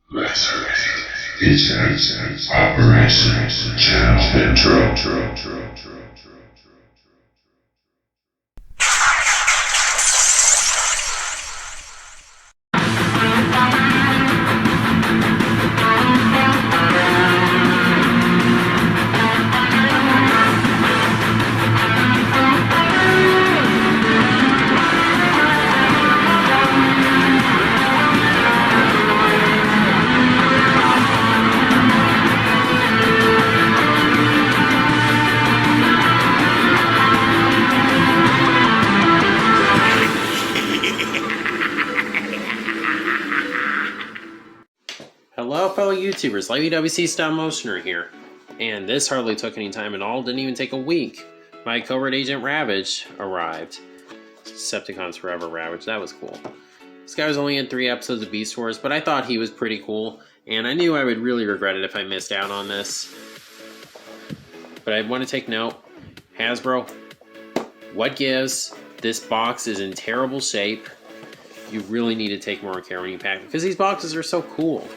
Let's it's an Operation Channel Intro. Hello fellow YouTubers, WfC Stop Motioner here. And this hardly took any time at all, didn't even take a week. My Covert agent Ravage arrived. Decepticons Forever Ravage, that was cool. This guy was only in 3 episodes of Beast Wars, but I thought he was pretty cool. And I knew I would really regret it if I missed out on this. But I want to take note, Hasbro, what gives? This box is in terrible shape. You really need to take more care when you pack them, because these boxes are so cool.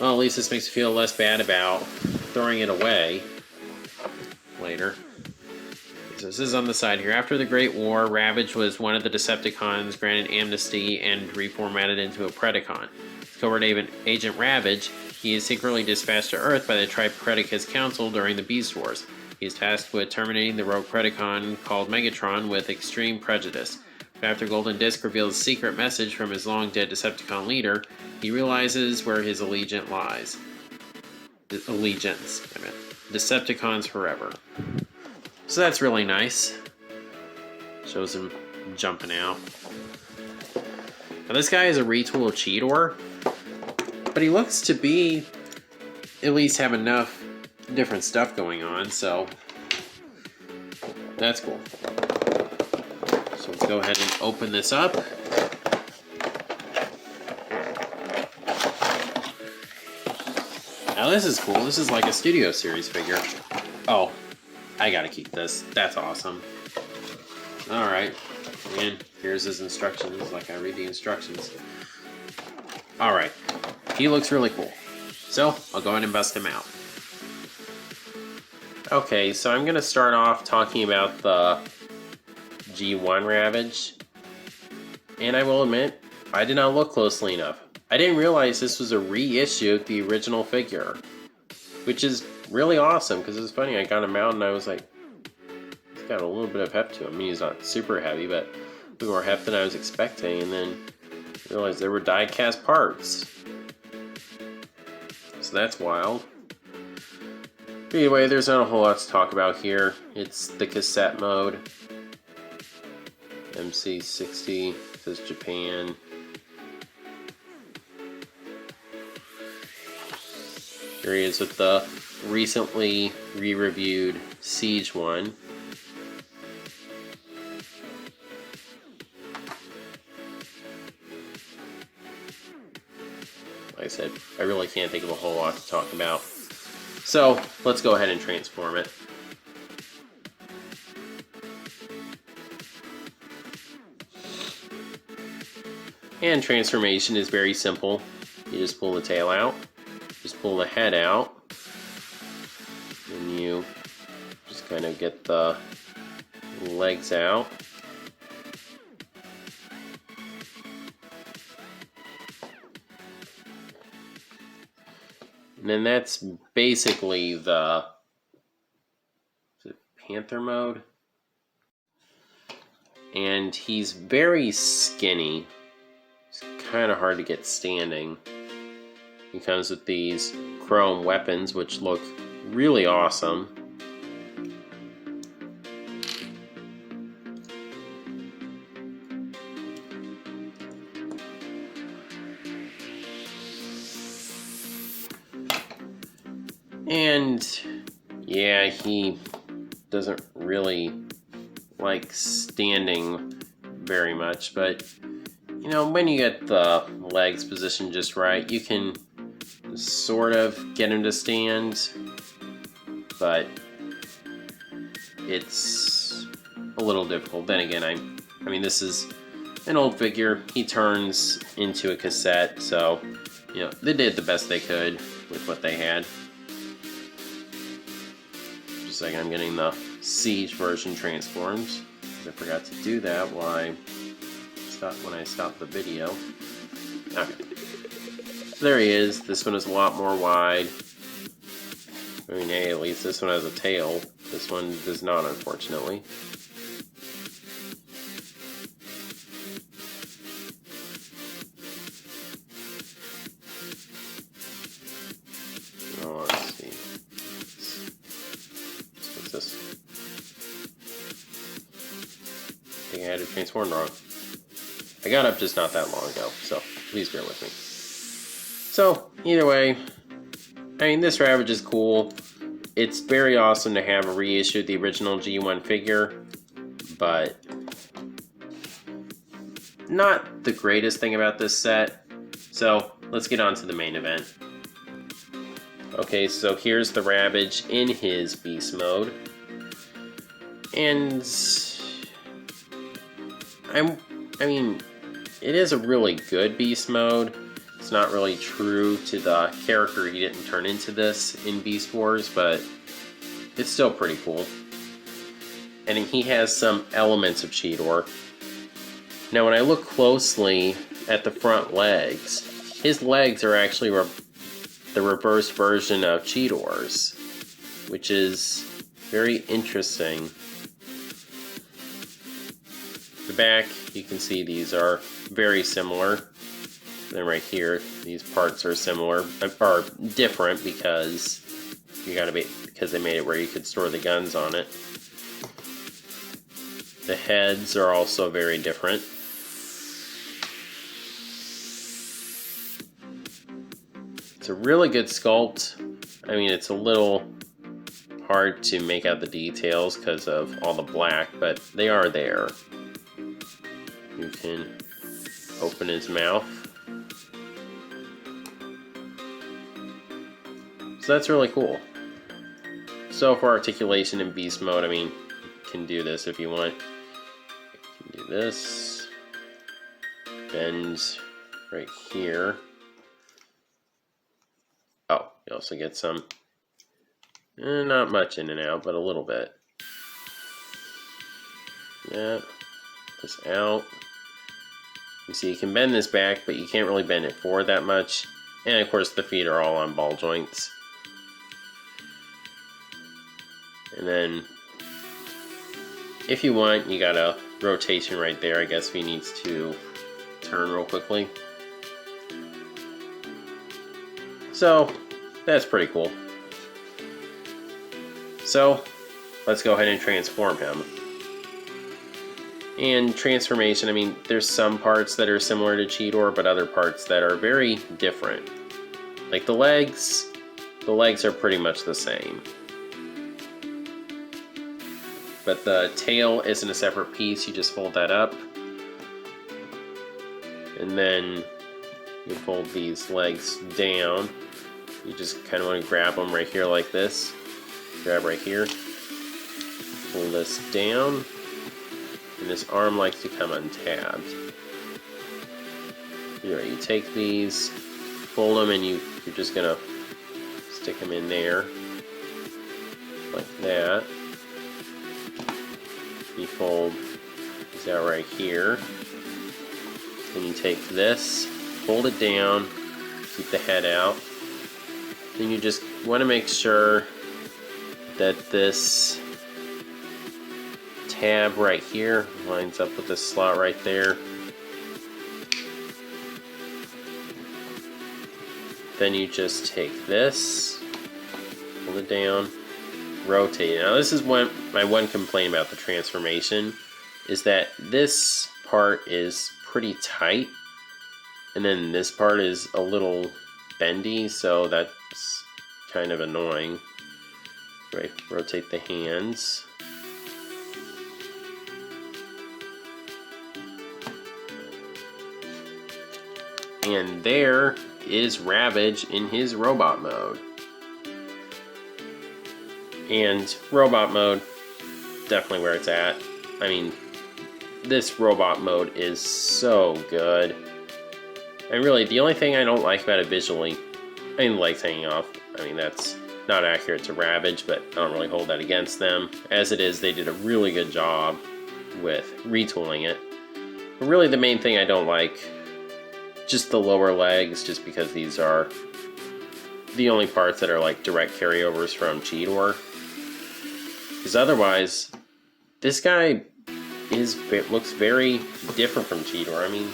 Well, at least this makes me feel less bad about throwing it away later. So this is on the side here. After the Great War, Ravage was one of the Decepticons granted amnesty and reformatted into a Predacon. Covert agent Ravage, he is secretly dispatched to Earth by the Tripredacus Council during the Beast Wars. He is tasked with terminating the rogue Predacon called Megatron with extreme prejudice. After Golden Disc reveals a secret message from his long-dead Decepticon leader, he realizes where his allegiance lies. Decepticons Forever. So that's really nice. Shows him jumping out. Now this guy is a retool of Cheetor, but he looks to be at least have enough different stuff going on, so that's cool. So let's go ahead and open this up. Now this is cool. This is like a Studio Series figure. Oh, I gotta keep this. That's awesome. Alright. And here's his instructions, like I read the instructions. Alright. He looks really cool. So, I'll go ahead and bust him out. Okay, so I'm gonna start off talking about the G1 Ravage, and I will admit, I did not look closely enough. I didn't realize this was a reissue of the original figure, which is really awesome, because it's funny, I got him out and I was like, he's got a little bit of heft to him. I mean, he's not super heavy, but a bit more heft than I was expecting, and then I realized there were die-cast parts. So that's wild. But anyway, there's not a whole lot to talk about here. It's the cassette mode. MC60 says Japan. Here he is with the recently re-reviewed Siege one. Like I said, I really can't think of a whole lot to talk about. So let's go ahead and transform it. And transformation is very simple. You just pull the tail out, just pull the head out, and you just kind of get the legs out. And then that's basically the Panther mode. And he's very skinny. Kind of hard to get standing. He comes with these chrome weapons, which look really awesome. And yeah, he doesn't really like standing very much, but you know, when you get the legs positioned just right, you can sort of get him to stand, but it's a little difficult. Then again, I mean, this is an old figure. He turns into a cassette, so you know, they did the best they could with what they had. Just like I'm getting the Siege version transformed. I forgot to do that when I stopped the video. Okay. So there he is. This one is a lot more wide. I mean, hey, at least this one has a tail. This one does not, unfortunately. Oh, let's see. What's this? I think I had it transformed wrong. I got up just not that long ago, so please bear with me. So, either way, I mean, this Ravage is cool. It's very awesome to have a reissue of the original G1 figure, but not the greatest thing about this set. So, let's get on to the main event. Okay, so here's the Ravage in his beast mode. And I mean, it is a really good beast mode. It's not really true to the character he didn't turn into this in Beast Wars, but it's still pretty cool. And he has some elements of Cheetor. Now when I look closely at the front legs, his legs are actually the reverse version of Cheetor's, which is very interesting. The back, you can see these are very similar. Then right here, these parts are similar, are different because they made it where you could store the guns on it. The heads are also very different. It's a really good sculpt. I mean, it's a little hard to make out the details because of all the black, but they are there. You can open his mouth. So that's really cool. So for articulation in beast mode, I mean, you can do this if you want. You can do this. Bend right here. Oh, you also get some, not much in and out, but a little bit. Yeah, this out. You see, you can bend this back, but you can't really bend it forward that much. And of course, the feet are all on ball joints. And then, if you want, you got a rotation right there, I guess, if he needs to turn real quickly. So, that's pretty cool. So, let's go ahead and transform him. And transformation, I mean, there's some parts that are similar to Cheetor, but other parts that are very different. Like the legs are pretty much the same. But the tail isn't a separate piece, you just fold that up. And then you fold these legs down. You just kind of want to grab them right here like this. Grab right here. Pull this down. And this arm likes to come untabbed. You take these, fold them, and you're just going to stick them in there. Like that. You fold these out right here. Then you take this, fold it down, keep the head out. Then you just want to make sure that this tab right here lines up with this slot right there. Then you just take this, pull it down, rotate. Now this is my one complaint about the transformation, is that this part is pretty tight, and then this part is a little bendy, so that's kind of annoying. Right, rotate the hands. And there is Ravage in his robot mode. And robot mode, definitely where it's at. I mean, this robot mode is so good. And really, the only thing I don't like about it visually, I mean, the legs hanging off. I mean, that's not accurate to Ravage, but I don't really hold that against them. As it is, they did a really good job with retooling it. But really, the main thing I don't like, just the lower legs, just because these are the only parts that are like direct carryovers from Cheetor. Because otherwise, this guy looks very different from Cheetor. I mean,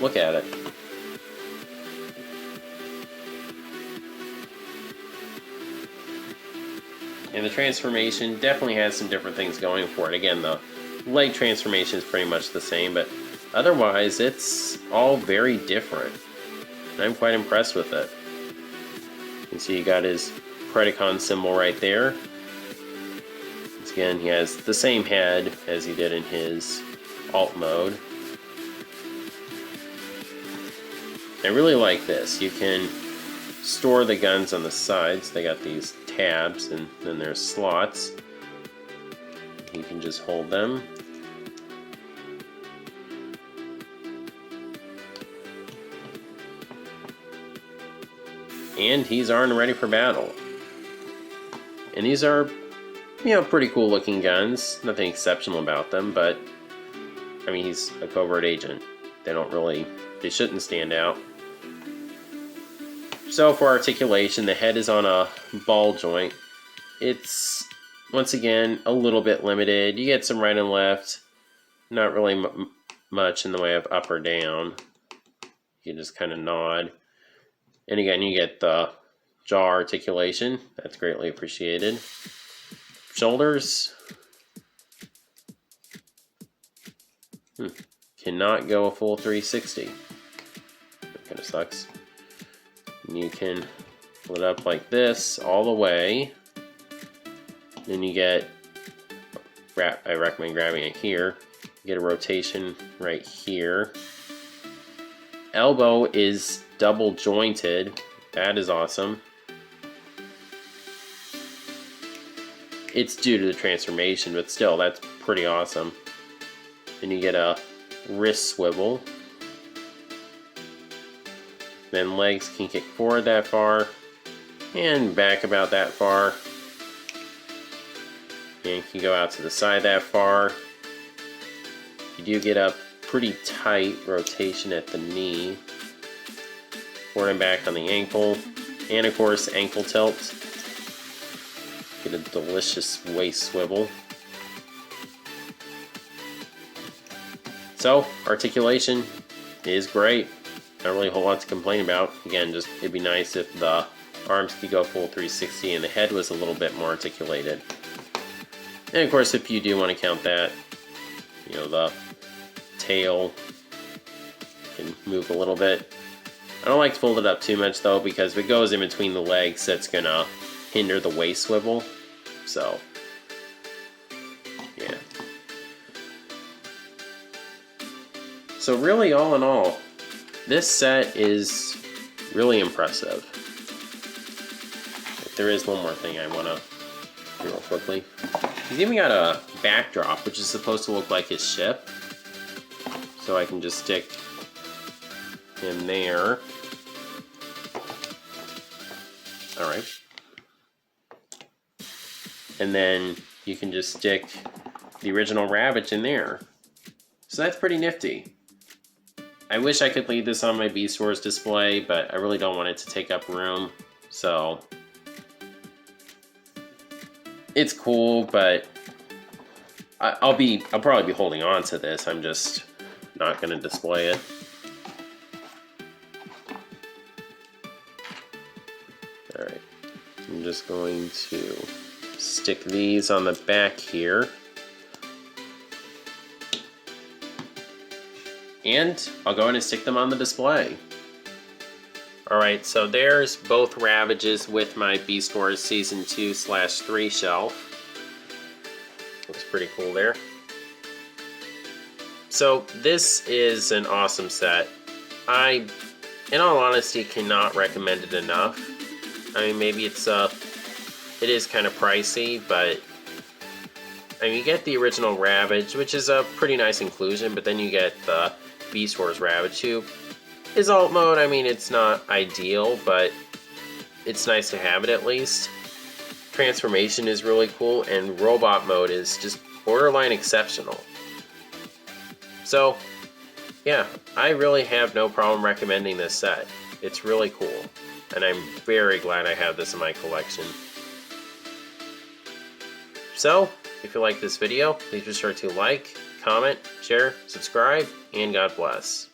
look at it. And the transformation definitely has some different things going for it. Again, the leg transformation is pretty much the same, but otherwise it's all very different. And I'm quite impressed with it. You can see he got his Predacon symbol right there. Once again, he has the same head as he did in his alt mode. I really like this. You can store the guns on the sides. They got these tabs, and then there's slots. You can just hold them. And he's armed and ready for battle. And these are, you know, pretty cool looking guns. Nothing exceptional about them, but I mean, he's a covert agent. They shouldn't stand out. So for articulation, the head is on a ball joint. It's, once again, a little bit limited. You get some right and left. Not really much in the way of up or down. You can just kind of nod. And again, you get the jaw articulation. That's greatly appreciated. Shoulders. Cannot go a full 360. That kind of sucks. And you can pull it up like this all the way. Then you get, I recommend grabbing it here. You get a rotation right here. Elbow is double jointed. That is awesome. It's due to the transformation, but still, that's pretty awesome. Then you get a wrist swivel. Then legs can kick forward that far and back about that far. And you can go out to the side that far. You do get a pretty tight rotation at the knee. Forward and back on the ankle. And of course, ankle tilt. Get a delicious waist swivel. So, articulation is great. Not really a whole lot to complain about. Again, just it'd be nice if the arms could go full 360 and the head was a little bit more articulated. And of course, if you do want to count that, you know, the tail can move a little bit. I don't like to fold it up too much though, because if it goes in between the legs, that's gonna hinder the waist swivel. So, yeah. So really, all in all, this set is really impressive. There is one more thing I want to do real quickly. He's even got a backdrop, which is supposed to look like his ship. So I can just stick him there. Alright. And then you can just stick the original Ravage in there. So that's pretty nifty. I wish I could leave this on my Beast Wars display, but I really don't want it to take up room. So it's cool, but I'll probably be holding on to this. I'm just not going to display it. Alright, I'm just going to stick these on the back here. And I'll go ahead and stick them on the display. Alright, so there's both Ravages with my Beast Wars Season 2/3 shelf. Looks pretty cool there. So this is an awesome set. I, in all honesty, cannot recommend it enough. I mean, maybe it is kind of pricey, but I mean, you get the original Ravage, which is a pretty nice inclusion, but then you get the Beast Wars Ravage, who His alt mode, I mean, it's not ideal, but it's nice to have it at least. Transformation is really cool, and robot mode is just borderline exceptional. So, yeah, I really have no problem recommending this set. It's really cool, and I'm very glad I have this in my collection. So, if you like this video, please be sure to like, comment, share, subscribe, and God bless.